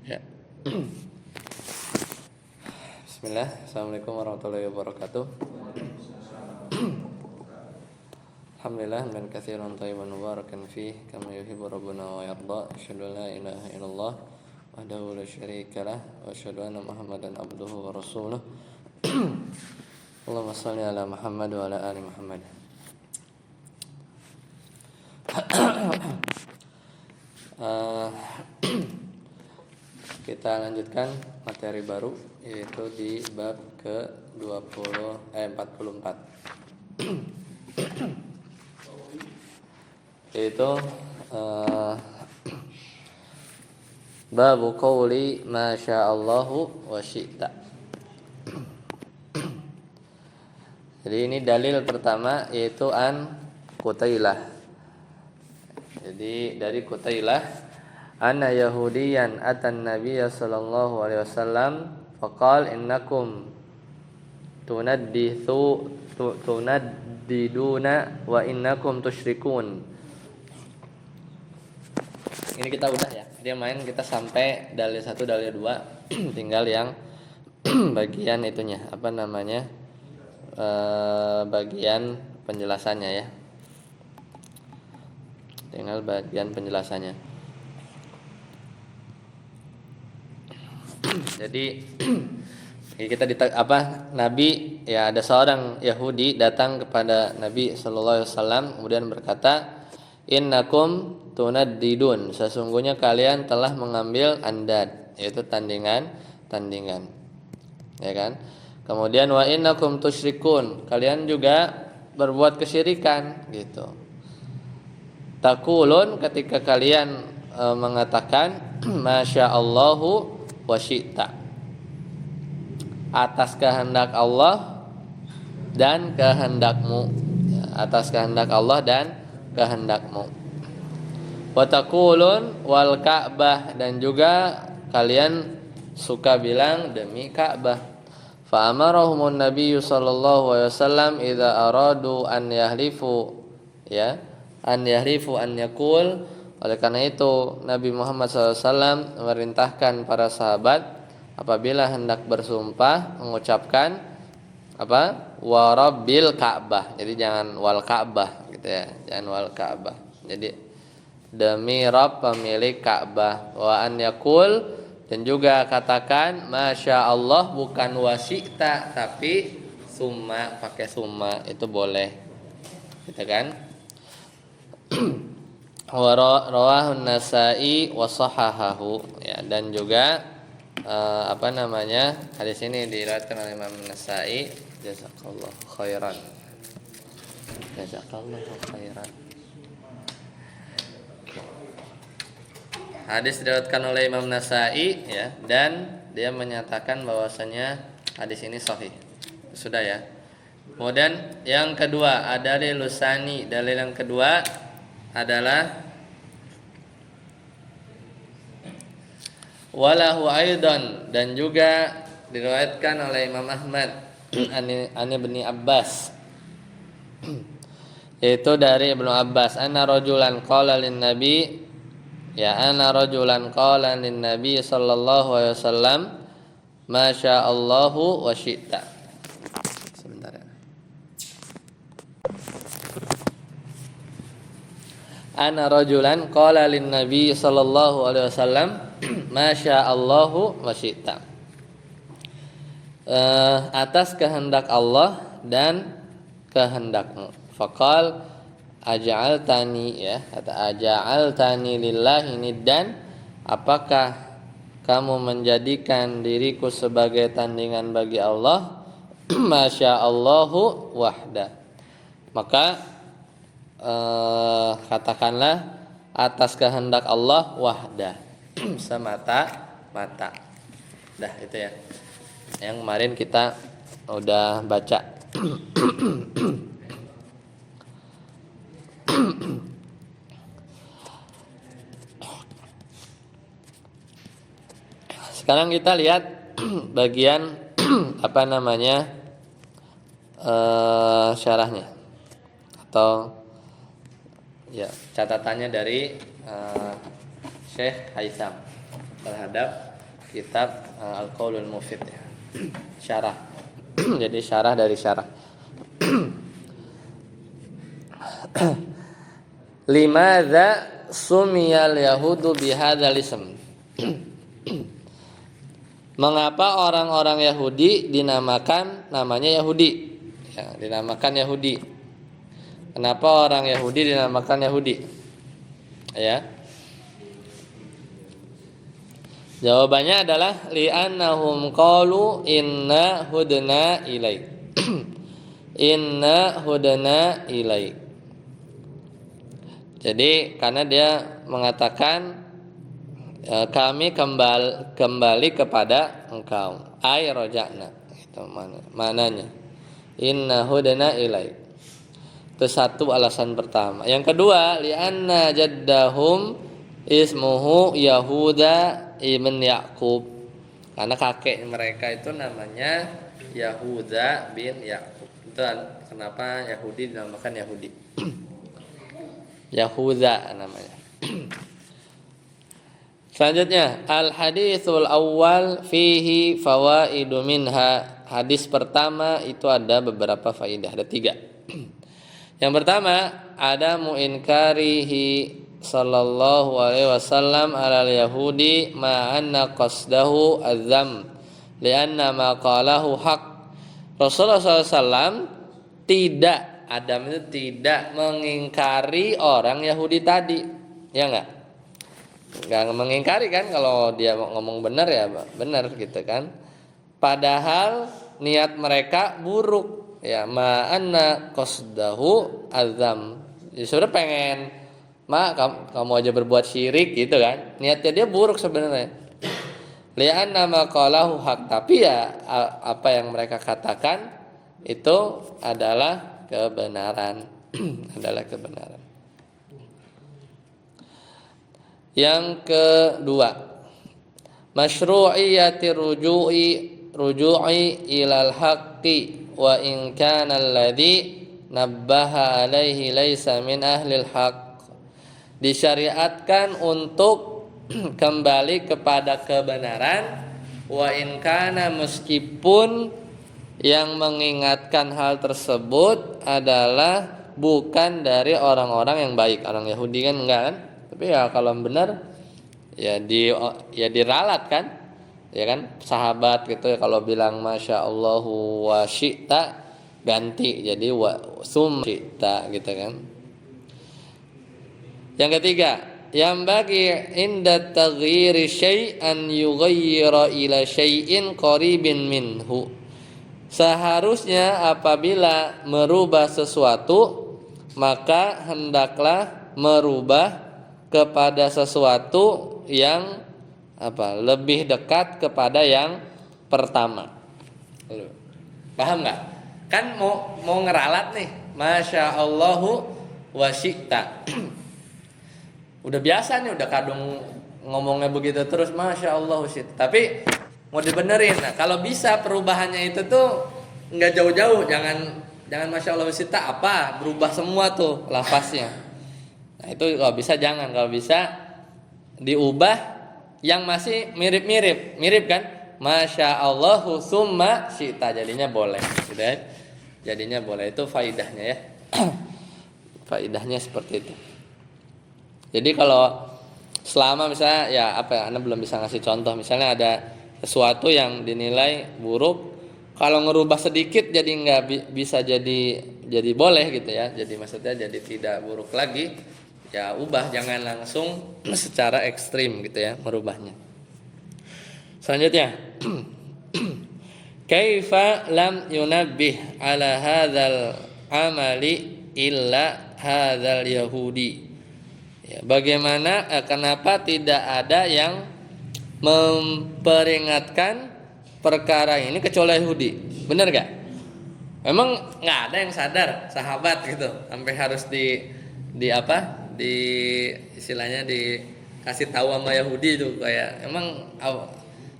Ya. Bismillah. Assalamualaikum warahmatullahi wabarakatuh. Alhamdulillah min katsiran thayyiban mubarakan fih kama yuhibbu rabbuna wa yarda. Asyhadu an la ilaha illallah wahdahu la syarika lah wa asyhadu anna Muhammadan abduhu wa rasuluh. Allahumma shalli ala Muhammad wa ala ali Muhammad. Kita lanjutkan materi baru, yaitu di bab ke-44. Yaitu bab qouli ma sya'allahu wa syi'ta. Jadi ini dalil pertama, yaitu an Qutailah. Jadi dari Qutailah, anna yahudiyan atan nabiyya sallallahu alaihi wasallam faqal innakum tunaddiduna wa innakum tusyrikun. Ini kita udah ya. Dia main kita sampai dalil 1 dalil 2 tinggal yang bagian itunya, apa namanya? Bagian penjelasannya ya. Tinggal bagian penjelasannya. Jadi kita Nabi ya, ada seorang Yahudi datang kepada Nabi sallallahu alaihi wasallam kemudian berkata, innakum tunaddidun, sesungguhnya kalian telah mengambil andad, yaitu tandingan ya kan. Kemudian wa innakum tusyrikun, kalian juga berbuat kesyirikan gitu. Taqulun, ketika kalian mengatakan masyaallahu wa syi'ta, atas kehendak Allah dan kehendakmu, atas kehendak Allah dan kehendakmu. Wa taqulun wal Ka'bah, dan juga kalian suka bilang demi Ka'bah. Fa amarahumun nabiyyu sallallahu alaihi wasallam idza aradu an yahlifu an yaqul. Oleh karena itu Nabi Muhammad SAW memerintahkan para sahabat apabila hendak bersumpah mengucapkan wa rabbil Ka'bah. Jadi jangan wal Ka'bah gitu ya, jangan wal Ka'bah. Jadi demi Rabb pemilik Ka'bah. Wa an yaqul, dan juga katakan masya Allah, bukan wasyi'ta tapi summa, pakai summa itu boleh gitu kan. Rawahun Nasa'i wa sahahahu ya, dan juga hadis ini diriwayatkan oleh Imam Nasa'i. Jazakallahu khairan. Hadis diriwayatkan oleh Imam Nasa'i ya, dan dia menyatakan bahwasanya hadis ini sahih. Sudah ya. Kemudian yang kedua ada dalil lusani. Dalil yang kedua adalah walahu aidan, dan juga diriwayatkan oleh Imam Ahmad an Ibnu Abbas, yaitu dari Ibnu Abbas, anna rajulan qala lin nabi sallallahu alaihi wasallam ma sya'allahu wa syi'ta. Sebentar ya. Ana rajulan qala lin nabi sallallahu alaihi wasallam ma sya'allahu wa syi'ta. Atas kehendak Allah dan kehendakmu. Faqal aja'altani, ya, kata aja'altani lillahi niddan, apakah kamu menjadikan diriku sebagai tandingan bagi Allah? Masyaallahu wahda. Maka katakanlah atas kehendak Allah wahda, semata-mata. Dah itu ya. Yang kemarin kita udah baca. Sekarang kita lihat bagian syarahnya atau ya catatannya dari Syekh Haitham terhadap kitab Al-Qaulul Mufid ya. Syarah. Jadi syarah dari syarah. Limadza sumiyal yahudu bihadzal ism? Mengapa orang-orang Yahudi dinamakan namanya Yahudi? Ya, dinamakan Yahudi. Kenapa orang Yahudi dinamakan Yahudi? Ya. Jawabannya adalah li'annahum qalu inna hudna ilaik. Inna hudna ilaik. Jadi karena dia mengatakan kami kembali kepada engkau. Ay roja'na. Itu mananya. Inna hudana ilaik. Itu satu alasan pertama. Yang kedua, li'anna jaddahum ismuhu Yahuda ibn Yaqub. Karena kakek mereka itu namanya Yahuda bin Yaqub. Itu kenapa Yahudi dinamakan Yahudi. Yahuda namanya. Selanjutnya, al-haditsul awal fihi fawaidu minha. Hadis pertama itu ada beberapa faidah, ada 3. Yang pertama, ada mu'inkarihi sallallahu alaihi wasallam alal yahudi ma'anna qasdahu azam lianna ma qalahu haq. Rasulullah SAW tidak, Adam itu tidak mengingkari orang Yahudi tadi. Ya enggak? Nggak mengingkari kan, kalau dia ngomong benar ya benar gitu kan. Padahal niat mereka buruk ya, ma'anna qasdahu azam. Ya sudah pengen kamu aja berbuat syirik gitu kan. Niatnya dia buruk sebenarnya. Li'anna ma qalahu haq, tapi ya apa yang mereka katakan itu adalah kebenaran. Adalah kebenaran. Yang kedua, masyru'iyyati ruju'i ilal haqqi wa in kana alladhi nabbaha alaihi laisa min ahlil haqq. Disyariatkan untuk kembali kepada kebenaran, wa in kana, meskipun yang mengingatkan hal tersebut adalah bukan dari orang-orang yang baik. Orang Yahudi kan enggak kan? Tapi ya kalau benar ya diralat kan, ya kan, sahabat gitu ya, kalau bilang masya Allahu wa syi'ta ganti jadi wa sum syi'ta gitu kan. Yang ketiga, yang bagi inda taghyiri syai'an yughayyira ila syai'in qaribin minhu. Seharusnya apabila merubah sesuatu, maka hendaklah merubah kepada sesuatu yang lebih dekat kepada yang pertama. Paham nggak? Kan mau ngeralat nih, masya Allahu wa syi'ta. Udah biasa nih, udah kadung ngomongnya begitu terus, masya Allahu syi'ta. Tapi mau dibenerin. Nah, kalau bisa perubahannya itu tuh nggak jauh-jauh, jangan masya Allahu syi'ta berubah semua tuh lafaznya. Nah, itu kalau bisa jangan, kalau bisa diubah yang masih mirip kan, masya Allahu summa syi'ta, jadinya boleh gitu ya. Jadinya boleh, itu faidahnya ya. Faidahnya seperti itu. Jadi kalau selama misalnya ya Anda belum bisa ngasih contoh, misalnya ada sesuatu yang dinilai buruk, kalau ngerubah sedikit jadi nggak bisa jadi boleh gitu ya. Jadi maksudnya jadi tidak buruk lagi. Ya ubah, jangan langsung secara ekstrim gitu ya merubahnya. Selanjutnya, kaifa lam yunabbih ala hadzal amali illa hadzal yahudi. Ya, bagaimana kenapa tidak ada yang memperingatkan perkara ini kecuali Yahudi? Benar gak? Memang nggak ada yang sadar sahabat gitu sampai harus istilahnya dikasih tahu sama Yahudi itu, kayak emang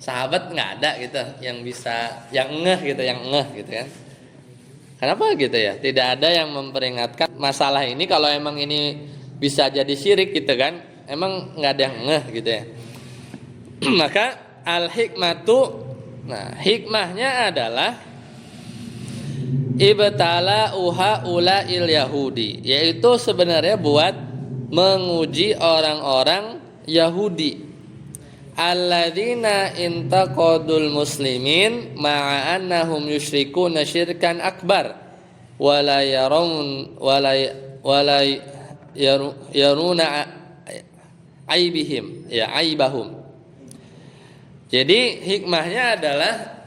sahabat nggak ada gitu yang bisa yang ngeh gitu kan. Kenapa gitu ya? Tidak ada yang memperingatkan masalah ini, kalau emang ini bisa jadi syirik gitu kan. Emang nggak ada yang ngeh gitu ya. Maka al hikmatu, nah hikmahnya adalah ibtala ula il yahudi, yaitu sebenarnya buat menguji orang-orang Yahudi alladzina intaqadul muslimin ma'a annahum yusyrikuna syirkan akbar wala yarun wala yaruna aibihim ya aibahum. Jadi hikmahnya adalah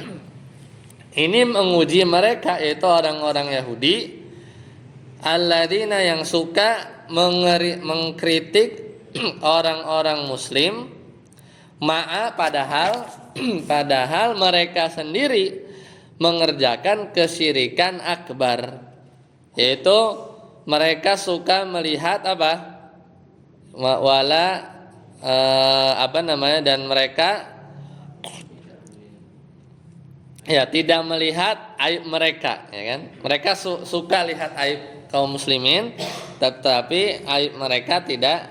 ini menguji mereka, yaitu orang-orang Yahudi alladzina yang suka mengkritik orang-orang muslim ma'a padahal mereka sendiri mengerjakan kesyirikan akbar, yaitu mereka suka melihat dan mereka tidak melihat aib mereka, ya kan? Mereka suka lihat aib kaum muslimin, tetapi aib mereka tidak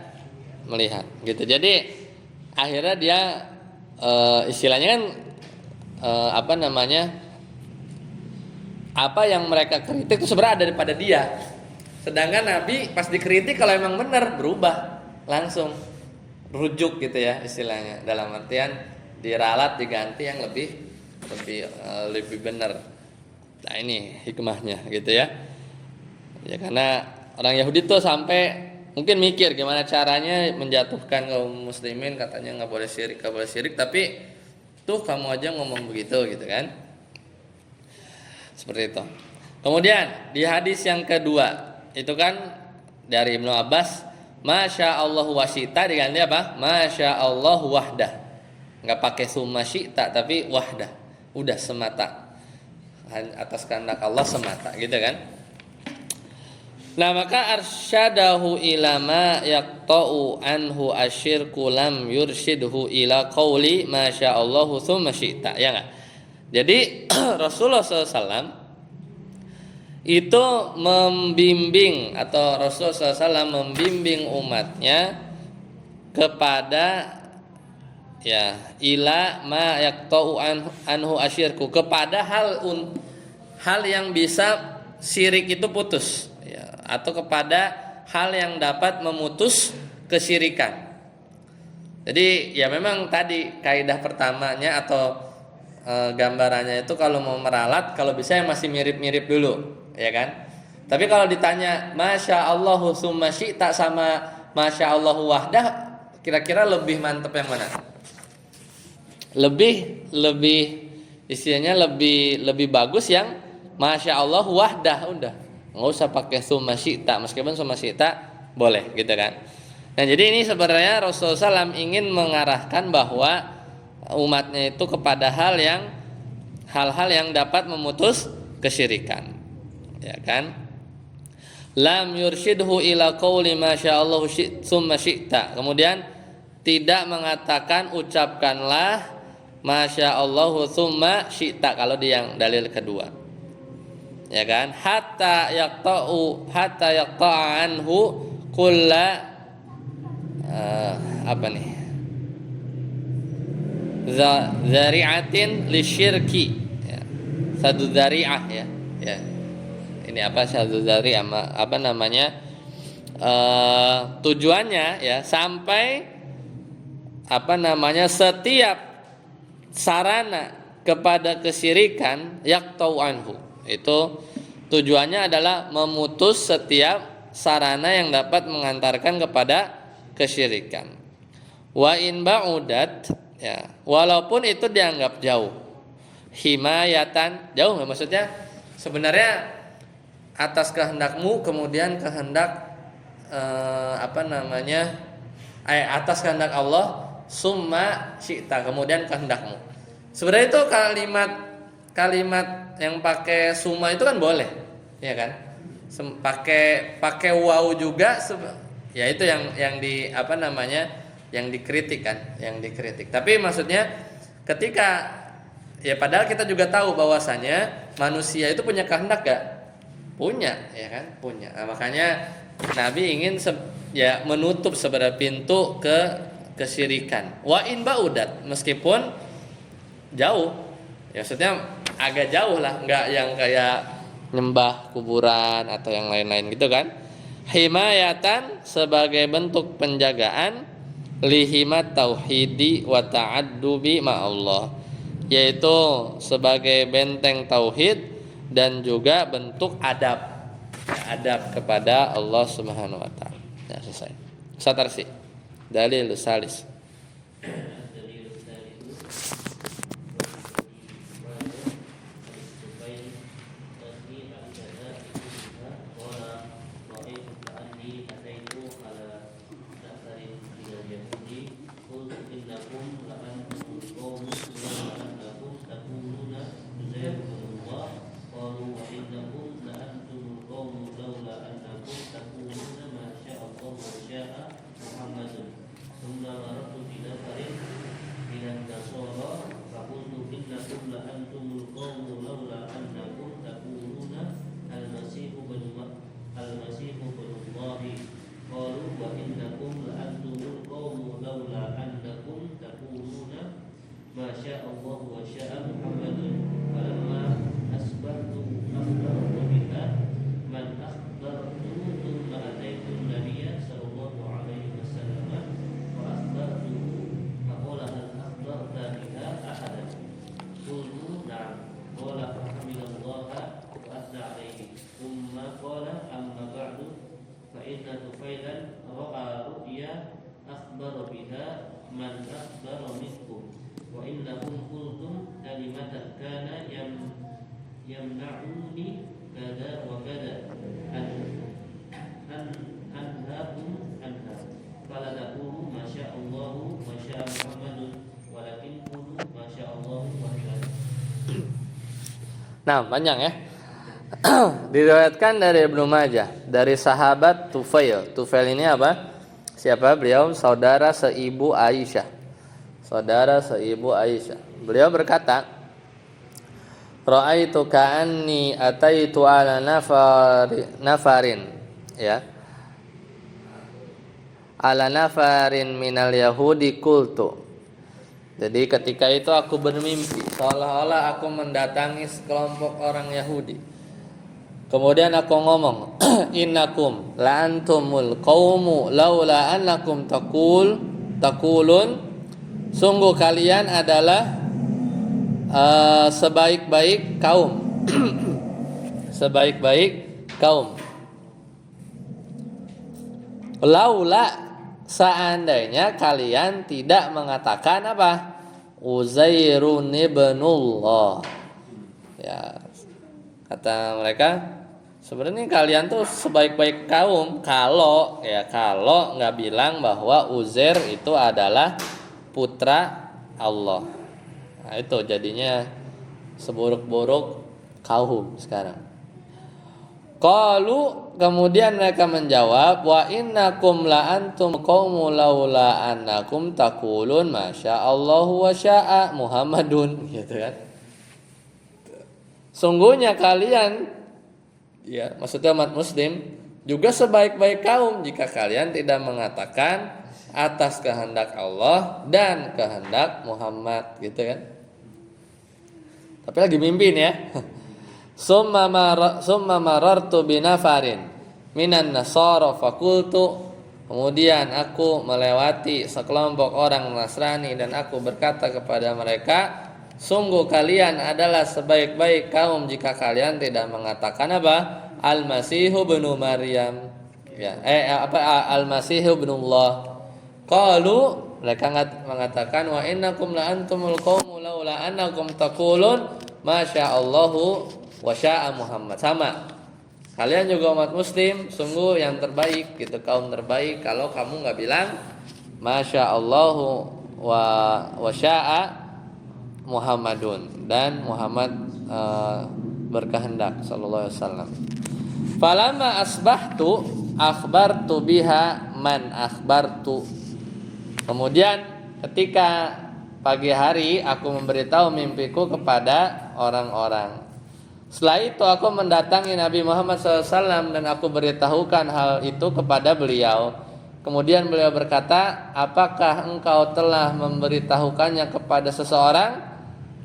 melihat, gitu. Jadi akhirnya dia istilahnya kan apa yang mereka kritik itu sebenarnya ada daripada dia. Sedangkan Nabi pas dikritik kalau emang benar berubah, langsung rujuk gitu ya istilahnya. Dalam artian diralat, diganti yang lebih benar. Nah ini hikmahnya gitu ya. Ya karena orang Yahudi tuh sampai mungkin mikir gimana caranya menjatuhkan kaum muslimin, katanya nggak boleh syirik, tapi tuh kamu aja ngomong begitu gitu kan. Seperti itu. Kemudian di hadis yang kedua itu kan dari Ibnu Abbas, Masya Allah wasyita diganti apa? Masya Allah wahdah. Nggak pakai summa syi'ta tapi wahdah. Udah semata. Atas kehendak Allah semata gitu kan. Nah maka arsyadahu ilama yaqta'u anhu asyirku lam yurshidhu ila qawli Masya Allahu thumma syi'ta, ya enggak? Jadi Rasulullah SAW itu membimbing, atau Rasulullah SAW membimbing umatnya kepada ila ma yaqta'u anhu asyirku, kepada hal yang bisa syirik itu putus, atau kepada hal yang dapat memutus kesyirikan. Jadi ya memang tadi kaidah pertamanya atau gambarannya itu kalau mau meralat, kalau bisa yang masih mirip-mirip dulu, ya kan? Tapi kalau ditanya Masya Allahu summa syi'ta sama Masya Allahu wahdah, kira-kira lebih mantep yang mana? Lebih istilahnya lebih bagus yang Masya Allahu wahdah, udah nggak usah pakai summa syi'ta, meskipun summa syi'ta boleh gitu kan. Nah jadi ini sebenarnya Rasulullah SAW ingin mengarahkan bahwa umatnya itu kepada hal-hal yang dapat memutus kesyirikan, ya kan? Lam yurshidhu ila qauli Masya Allah summa syi'ta. Kemudian tidak mengatakan ucapkanlah Masya Allah summa syi'ta kalau di yang dalil kedua, ya kan? Hatta yaqta'a anhu kulla zari'atin lisyirki, ya. Satu zari'ah ya. Ini satu zari'ah tujuannya ya sampai setiap sarana kepada kesyirikan yaqta'u anhu. Itu tujuannya adalah memutus setiap sarana yang dapat mengantarkan kepada kesyirikan. Wa in ba'udat, ya, walaupun itu dianggap jauh. Himayatan, jauh nggak maksudnya? Sebenarnya atas kehendakmu, kemudian kehendak atas kehendak Allah, summa syi'ta, kemudian kehendakmu. Sebenarnya itu kalimat yang pakai summa itu kan boleh, ya kan? Pakai waw juga, ya itu yang dikritik kan, yang dikritik. Tapi maksudnya ketika ya padahal kita juga tahu bahwasanya manusia itu punya kehendak gak? Punya, ya kan? Punya. Nah, makanya Nabi ingin menutup sebenarnya pintu ke kesyirikan. Wa in ba'udat, meskipun jauh. Ya maksudnya agak jauh lah, nggak yang kayak nyembah kuburan atau yang lain-lain gitu kan. Himayatan sebagai bentuk penjagaan lihimat tauhidi wa ta'addubi ma'allah, yaitu sebagai benteng tauhid dan juga bentuk adab, adab kepada Allah Subhanahu wa taala. Ya, selesai. Satarsi. Dalil salis. Nah, panjang ya. Diriwayatkan dari Ibnu Majah dari sahabat Tufail. Tufail ini apa? Siapa? Beliau saudara seibu Aisyah. Saudara seibu Aisyah. Beliau berkata, Ra'aitu ka'anni ataitu ala nafarin, ya. Ala nafarin minal yahudi kultu. Jadi ketika itu aku bermimpi seolah-olah aku mendatangi sekelompok orang Yahudi. Kemudian aku ngomong, innakum la antumul qaumu laula annakum taqulun, sungguh kalian adalah sebaik-baik kaum. Sebaik-baik kaum. Laula, seandainya kalian tidak mengatakan apa? Uzairun ibnullah. Ya, kata mereka, sebenarnya kalian tuh sebaik-baik kaum kalau nggak bilang bahwa Uzair itu adalah putra Allah. Nah, itu jadinya seburuk-buruk kaum sekarang. Qalu, kemudian mereka menjawab, wa innakum la antum qaumu laula annakum taqulun masyaallahu wa syaa Muhammadun, gitu kan. Sungguhnya kalian, ya maksudnya umat muslim, juga sebaik-baik kaum jika kalian tidak mengatakan atas kehendak Allah dan kehendak Muhammad, gitu kan. Tapi lagi mimpin ya. Summa marartu binafarin minan nasara fakultu, kemudian aku melewati sekelompok orang Nasrani dan aku berkata kepada mereka, sungguh kalian adalah sebaik-baik kaum jika kalian tidak mengatakan apa? Al-Masihu ibnu Maryam, ya, Al-Masihu ibnullah. Qalu, mereka mengatakan, wa innakum la antumul qaumu laula annakum taqulun masyaallahu wa syaa Muhammad. Sama, kalian juga umat muslim, sungguh yang terbaik gitu, kaum terbaik kalau kamu nggak bilang masyaallahu wa syaa Muhammadun, dan Muhammad berkehendak sallallahu alaihi wasallam. Falamma asbahtu akhbartu biha man akhbartu. Kemudian ketika pagi hari aku memberitahu mimpiku kepada orang-orang. Setelah itu aku mendatangi Nabi Muhammad SAW dan aku beritahukan hal itu kepada beliau. Kemudian beliau berkata, apakah engkau telah memberitahukannya kepada seseorang?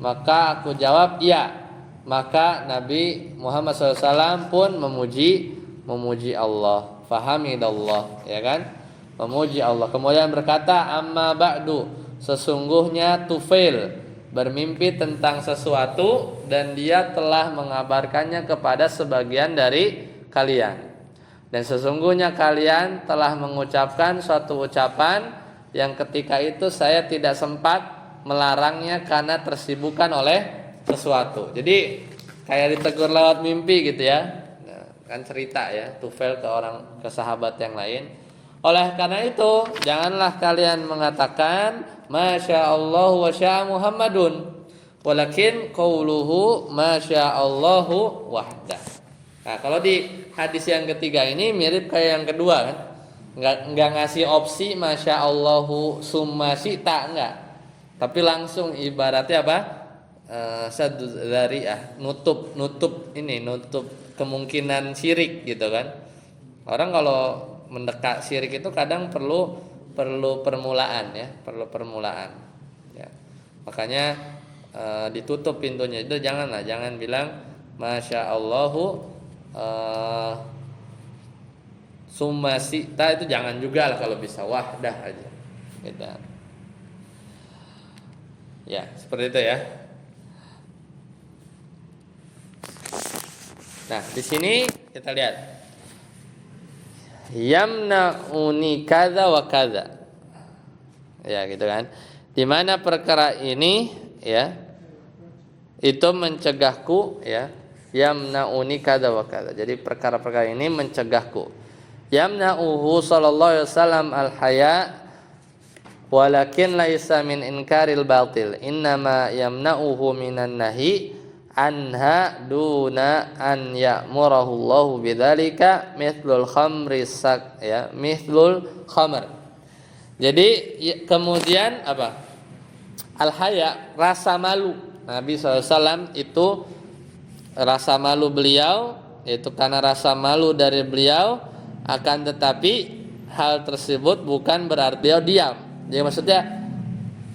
Maka aku jawab iya. Maka Nabi Muhammad SAW pun memuji Allah, fahamidallah, ya kan? Memuji Allah. Kemudian berkata, amma ba'du, sesungguhnya Tufail bermimpi tentang sesuatu dan dia telah mengabarkannya kepada sebagian dari kalian. Dan sesungguhnya kalian telah mengucapkan suatu ucapan yang ketika itu saya tidak sempat melarangnya karena tersibukkan oleh sesuatu. Jadi kayak ditegur lewat mimpi gitu ya. Nah, kan cerita ya, Tufail ke sahabat yang lain. Oleh karena itu, janganlah kalian mengatakan Masya Allah wa syaa Muhammadun, walakin qauluhu Masya Allahu wahdah. Nah, kalau di hadis yang ketiga ini mirip kayak yang kedua kan. Enggak ngasih opsi Masya Allahu summa syi'ta, enggak. Tapi langsung ibaratnya apa? Saddu dzari'ah, nutup kemungkinan syirik gitu kan. Orang kalau mendekat syirik itu kadang perlu permulaan ya, ya. Makanya ditutup pintunya itu, jangan bilang Masya Allahu summa syi'ta, itu jangan juga lah, kalau bisa wahdah aja gitu. Ya, seperti itu ya. Nah, di sini kita lihat yamna'uni kadza wa kadza. Ya, gitu kan. Di mana perkara ini ya itu mencegahku ya. Yamna'uni kadza wa kadza. Jadi perkara-perkara ini mencegahku. Yamna'uhu sallallahu alaihi wasallam al-haya walakin laisa min inkaril batil. Innama yamna'uhu minan nahi anha duna an ya'murahu Allah bidzalika mithlul khamri mithlul khamr. Jadi kemudian apa? Al-haya, rasa malu. Nabi SAW itu rasa malu beliau, itu karena rasa malu dari beliau, akan tetapi hal tersebut bukan berarti beliau diam. Jadi maksudnya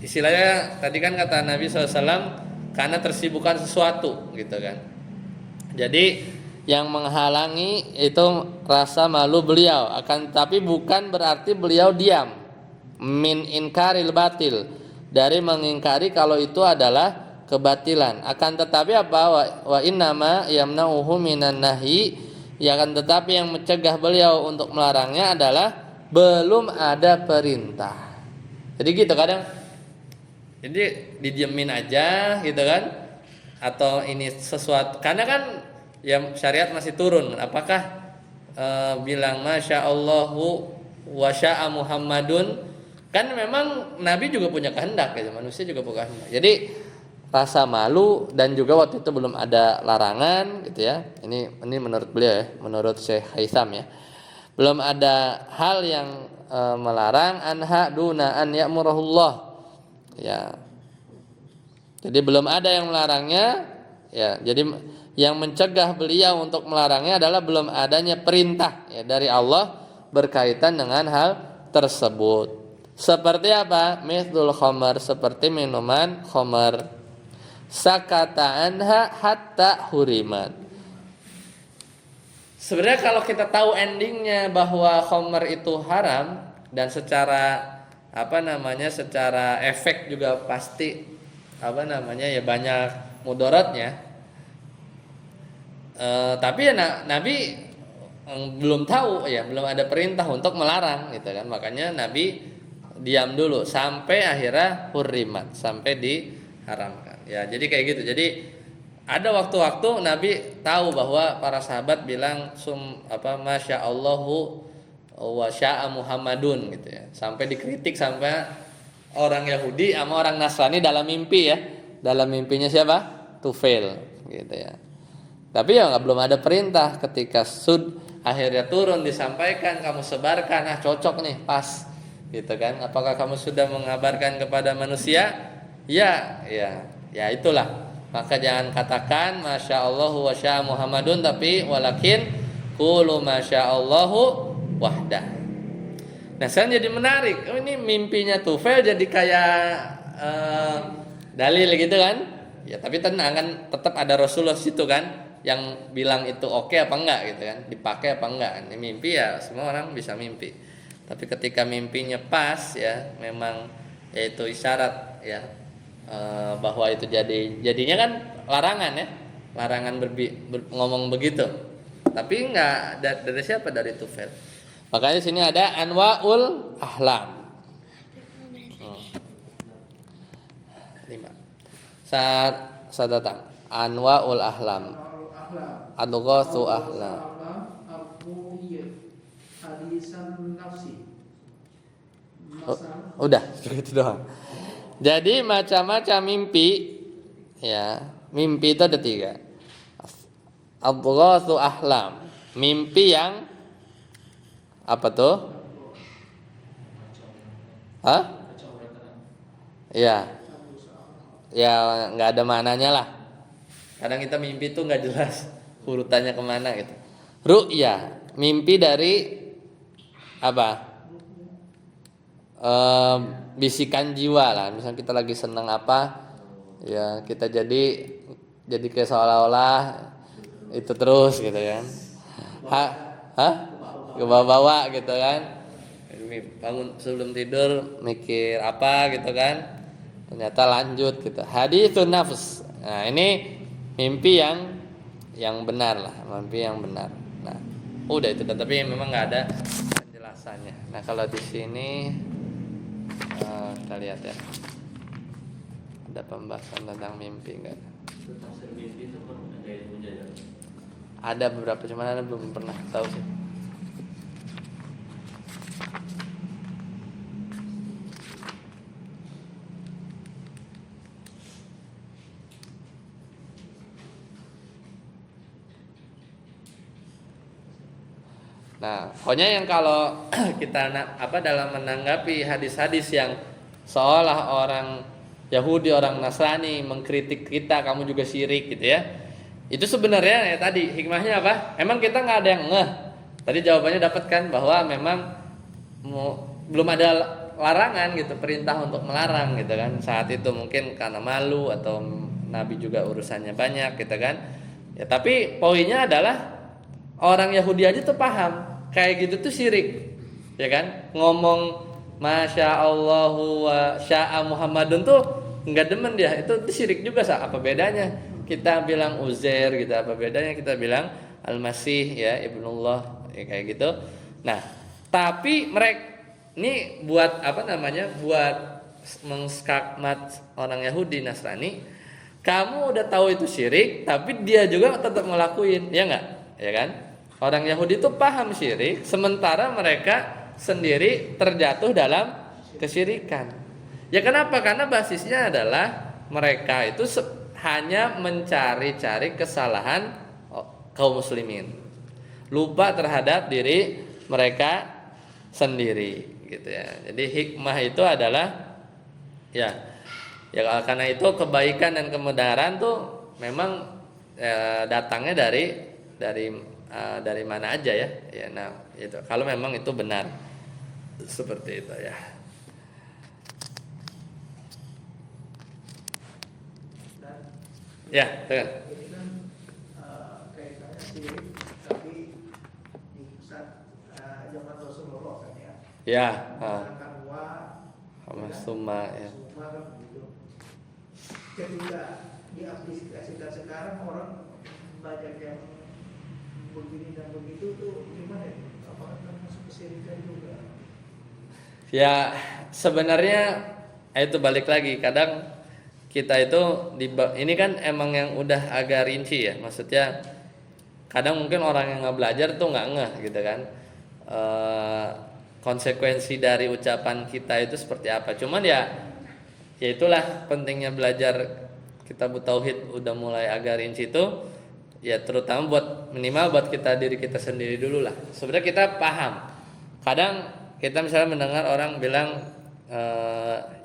istilahnya tadi kan kata Nabi SAW karena tersibukan sesuatu gitu kan. Jadi yang menghalangi itu rasa malu beliau, akan tapi bukan berarti beliau diam. Min inkaril batil, dari mengingkari kalau itu adalah kebatilan. Akan tetapi apa? Wa innama yamna'uhu minan nahi, ya, akan tetapi yang mencegah beliau untuk melarangnya adalah belum ada perintah. Jadi gitu kadang. Jadi didiemin aja gitu kan, atau ini sesuatu karena kan ya syariat masih turun. Apakah bilang Masya Allahu wa syaa Muhammadun, kan memang Nabi juga punya kehendak gitu, manusia juga punya kehendak. Jadi rasa malu dan juga waktu itu belum ada larangan gitu ya. Ini menurut beliau ya, menurut Syekh Haitham ya, belum ada hal yang melarang anha duna an ya'murahullah. Ya, jadi belum ada yang melarangnya. Ya, jadi yang mencegah beliau untuk melarangnya adalah belum adanya perintah ya dari Allah berkaitan dengan hal tersebut. Seperti apa? Mithlul khamar, seperti minuman khamar. Sakata anha hatta hurimat. Sebenarnya kalau kita tahu endingnya bahwa khamar itu haram dan secara secara efek juga pasti ya banyak mudaratnya. Tapi ya Nabi belum tahu ya, belum ada perintah untuk melarang gitu kan. Makanya Nabi diam dulu sampai akhirnya hurrimat, sampai diharamkan. Ya, jadi kayak gitu. Jadi ada waktu-waktu Nabi tahu bahwa para sahabat bilang Masya Allahu wa syaa Muhammadun gitu ya. Sampai dikritik sampai orang Yahudi sama orang Nasrani dalam mimpi ya. Dalam mimpinya siapa? Tufail gitu ya. Tapi ya belum ada perintah. Ketika akhirnya turun disampaikan, kamu sebarkan, cocok nih, pas gitu kan. Apakah kamu sudah mengabarkan kepada manusia? Ya itulah. Maka jangan katakan Masya Allahu wa syaa Muhammadun, tapi walakin qulu Masya Allahu wahdah. Nah, sekarang jadi menarik. Ini mimpinya Tufail jadi kayak dalil gitu kan? Ya tapi tenang kan, tetap ada Rasulullah situ kan yang bilang itu oke apa enggak gitu kan, dipakai apa enggak. Ini mimpi ya, semua orang bisa mimpi. Tapi ketika mimpinya pas ya, memang yaitu isyarat ya, bahwa itu jadinya kan larangan ya, larangan ngomong begitu. Tapi enggak dari siapa, dari Tufel. Makanya sini ada anwaul ahlam. 5. Saat datang anwaul ahlam. Adghatsu ahlam. Udah, itu doang. Jadi macam-macam mimpi ya. Mimpi itu ada 3. Adghatsu ahlam. Mimpi yang apa tuh? Hah? Ya. Ya nggak ada maknanya lah. Kadang kita mimpi tuh nggak jelas urutannya kemana gitu. Ru'ya, mimpi dari apa? Bisikan jiwa lah. Misalnya kita lagi seneng apa, ya kita jadi kayak seolah-olah itu terus gitu kan. Hah? Ke bawah-bawah gitu kan. Bangun sebelum tidur mikir apa gitu kan. Ternyata lanjut gitu. Haditsun nafs. Nah, ini mimpi yang benar lah, mimpi yang benar. Nah, udah itu, tapi memang nggak ada penjelasannya. Nah, kalau di sini kita lihat ya, ada pembahasan tentang mimpi nggak? Tentang mimpi itu ada ilmunya ya? Ada beberapa, cuman Anda belum pernah tahu sih. Nah, pokoknya yang kalau kita dalam menanggapi hadis-hadis yang seolah orang Yahudi, orang Nasrani mengkritik kita, kamu juga syirik gitu ya. Itu sebenarnya ya tadi hikmahnya apa? Emang kita nggak ada yang ngeh. Tadi jawabannya dapat kan bahwa memang belum ada larangan gitu, perintah untuk melarang gitu kan. Saat itu mungkin karena malu atau Nabi juga urusannya banyak gitu kan. Ya tapi poinnya adalah orang Yahudi aja tuh paham kayak gitu tuh syirik, ya kan? Ngomong Masya Allahu wa sya'a Muhammadun tuh nggak demen dia, itu syirik juga. Apa bedanya kita bilang Uzair gitu, apa bedanya kita bilang Al-Masih ya Ibnullah ya, kayak gitu. Nah tapi mereka ini buat buat mengskakmat orang Yahudi Nasrani. Kamu udah tahu itu syirik, tapi dia juga tetap ngelakuin, ya nggak, ya kan? Orang Yahudi itu paham syirik, sementara mereka sendiri terjatuh dalam kesyirikan. Ya kenapa? Karena basisnya adalah mereka itu hanya mencari-cari kesalahan kaum muslimin, lupa terhadap diri mereka sendiri, gitu ya. Jadi hikmah itu adalah ya karena itu kebaikan dan kebenaran tuh memang datangnya dari mana aja ya. Nah itu kalau memang itu benar seperti itu ya. Ya, kan. Ini kan kaitannya syirik, tapi di pusat zaman Rasulullah kan ya. Ya. Suma ya. Suma kan begitu. Ketika diaplikasikan sekarang orang banyak yang begini dan begitu tuh gimana ya? Apakah termasuk kesyirikan juga? Ya sebenarnya itu balik lagi, kadang kita itu ini kan emang yang udah agak rinci ya, maksudnya kadang mungkin orang yang nggak belajar tuh nggak ngeh gitu kan, konsekuensi dari ucapan kita itu seperti apa. Cuman ya itulah pentingnya belajar kitab tauhid udah mulai agak rinci itu ya, terutama buat minimal buat diri kita sendiri dulu lah. Sebenarnya kita paham. Kadang kita misalnya mendengar orang bilang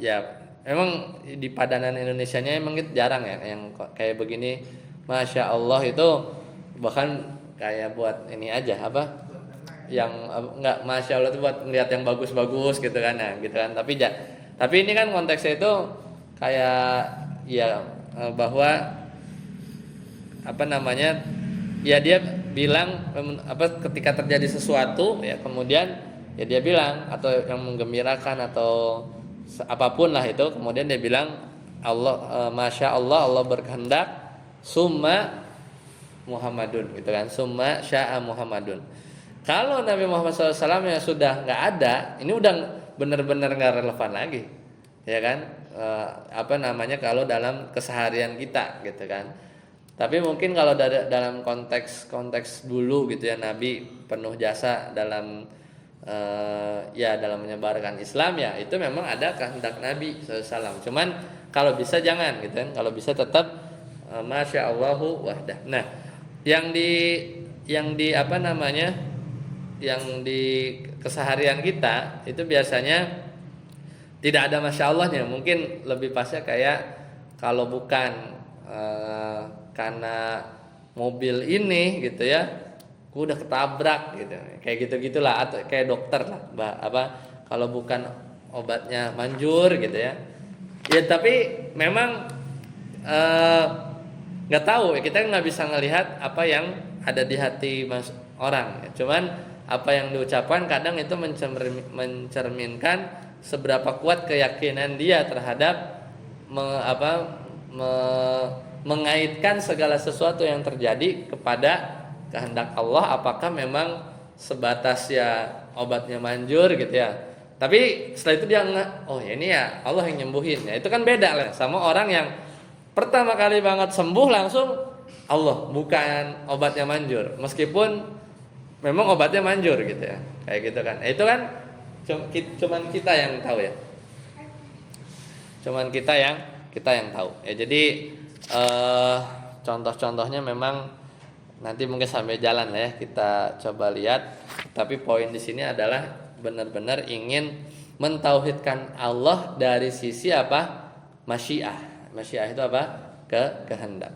ya memang di padanan Indonesianya emang gitu jarang ya yang kayak begini. Masya Allah itu bahkan kayak buat ini aja apa? Yang enggak Masya Allah itu buat melihat yang bagus-bagus gitu kan, nah gitu kan. Tapi ini kan konteksnya itu kayak ya bahwa apa namanya, ya dia bilang apa ketika terjadi sesuatu ya kemudian ya dia bilang atau yang menggembirakan atau apapun lah itu, kemudian dia bilang Allah, masya Allah, Allah berkehendak, summa Muhammadun gitu kan, summa sya'a Muhammadun. Kalau Nabi Muhammad SAW yang sudah nggak ada, ini udah benar-benar nggak relevan lagi, ya kan? Apa namanya, kalau dalam keseharian kita gitu kan. Tapi mungkin kalau dalam konteks dulu gitu ya, Nabi penuh jasa dalam ya dalam menyebarkan Islam, ya itu memang ada kehendak Nabi SAW. Cuman kalau bisa jangan gitu kan, kalau bisa tetap masya Allahu wahdah. Nah, yang di apa namanya, yang di keseharian kita itu biasanya tidak ada masya Allahnya. Mungkin lebih pasnya kayak kalau bukan karena mobil ini gitu ya, aku udah ketabrak gitu, kayak gitu gitulah, atau kayak dokter lah, apa kalau bukan obatnya manjur gitu ya. Ya tapi memang nggak tahu, kita nggak bisa ngelihat apa yang ada di hati orang ya. Cuman apa yang diucapkan kadang itu mencerminkan seberapa kuat keyakinan dia terhadap mengaitkan segala sesuatu yang terjadi kepada kehendak Allah. Apakah memang sebatas ya obatnya manjur gitu ya, tapi setelah itu dia oh ya ini ya Allah yang nyembuhin ya, itu kan beda lah sama orang yang pertama kali banget sembuh langsung Allah, bukan obatnya manjur, meskipun memang obatnya manjur gitu ya, kayak gitu kan. Itu kan cuman kita yang tahu ya, cuman kita yang tahu ya. Jadi contoh-contohnya memang nanti mungkin sampai jalan lah ya, kita coba lihat. Tapi poin di sini adalah benar-benar ingin mentauhidkan Allah dari sisi apa? Masyiah. Masyiah itu apa? Kehendak.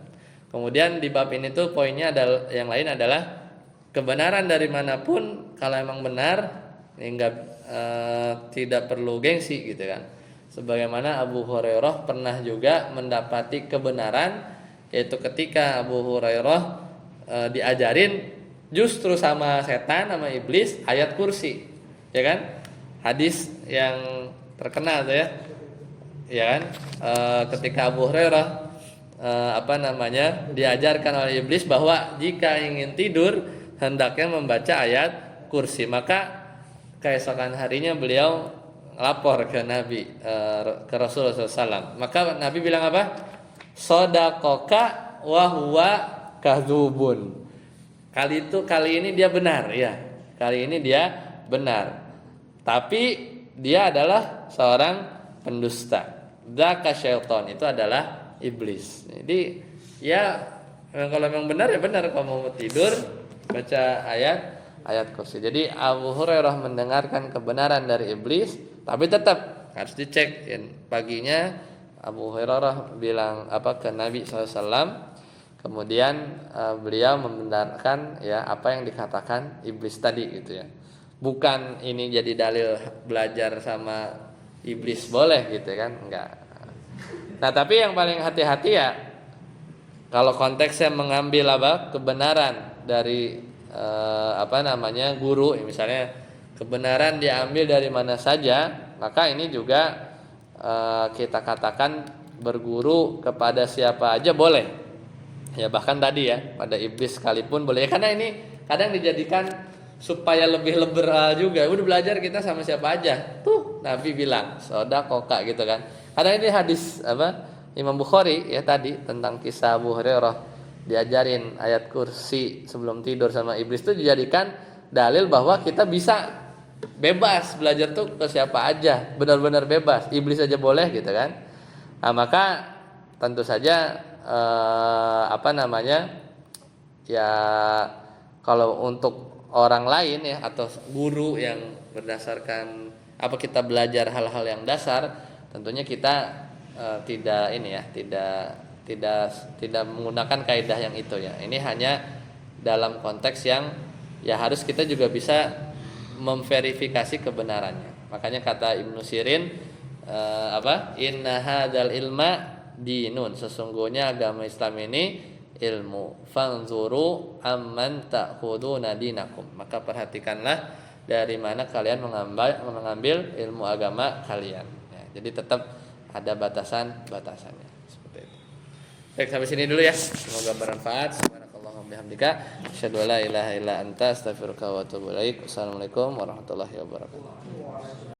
Kemudian di bab ini tuh poinnya adalah yang lain adalah kebenaran dari manapun kalau emang benar, enggak tidak perlu gengsi gitu kan. Sebagaimana Abu Hurairah pernah juga mendapati kebenaran, yaitu ketika Abu Hurairah diajarin justru sama setan, sama iblis ayat kursi, ya kan? Hadis yang terkenal tuh ya kan? Ketika Abu Hurairah diajarkan oleh iblis bahwa jika ingin tidur hendaknya membaca ayat kursi, maka keesokan harinya beliau lapor ke Nabi, ke Rasulullah SAW. Maka Nabi bilang apa? Sodakoka wahuwa kadhubun. Kali ini dia benar ya. Kali ini dia benar. Tapi dia adalah seorang pendusta. Dzaka syaitan, itu adalah iblis. Jadi ya kalau memang benar ya benar, kalau mau tidur baca ayat kursi. Jadi Abu Hurairah mendengarkan kebenaran dari iblis, tapi tetap harus dicek. Paginya Abu Hurairah bilang apa ke Nabi SAW. Kemudian beliau membenarkan ya apa yang dikatakan iblis tadi gitu ya. Bukan ini jadi dalil belajar sama iblis boleh gitu kan, enggak. Nah, tapi yang paling hati-hati ya kalau konteksnya mengambil kebenaran dari guru, misalnya kebenaran diambil dari mana saja, maka ini juga kita katakan berguru kepada siapa aja boleh. Ya bahkan tadi ya pada iblis sekalipun boleh, karena ini kadang dijadikan supaya lebih liberal juga. Udah belajar kita sama siapa aja. Tuh Nabi bilang sodakoka gitu kan. Karena ini hadis Imam Bukhari ya tadi tentang kisah Abu Hurairah diajarin ayat kursi sebelum tidur sama iblis, itu dijadikan dalil bahwa kita bisa bebas belajar tuh ke siapa aja, benar-benar bebas, iblis aja boleh gitu kan. Nah, maka tentu saja ya kalau untuk orang lain ya atau guru yang berdasarkan kita belajar hal-hal yang dasar, tentunya kita tidak menggunakan kaidah yang itu ya. Ini hanya dalam konteks yang ya harus kita juga bisa memverifikasi kebenarannya. Makanya kata Ibnu Sirin inna hadzal ilma dinun, sesungguhnya agama Islam ini ilmu. Fanzuru amman ta'khuduna dinakum, maka perhatikanlah dari mana kalian mengambil ilmu agama kalian. Ya, jadi tetap ada batasannya seperti itu. Baik, sampai sini dulu ya. Semoga bermanfaat. Subhanakallahumma bihamdika asyhadu an la ilaha illa anta astaghfiruka wa atubu ilaik. Wassalamualaikum warahmatullahi wabarakatuh.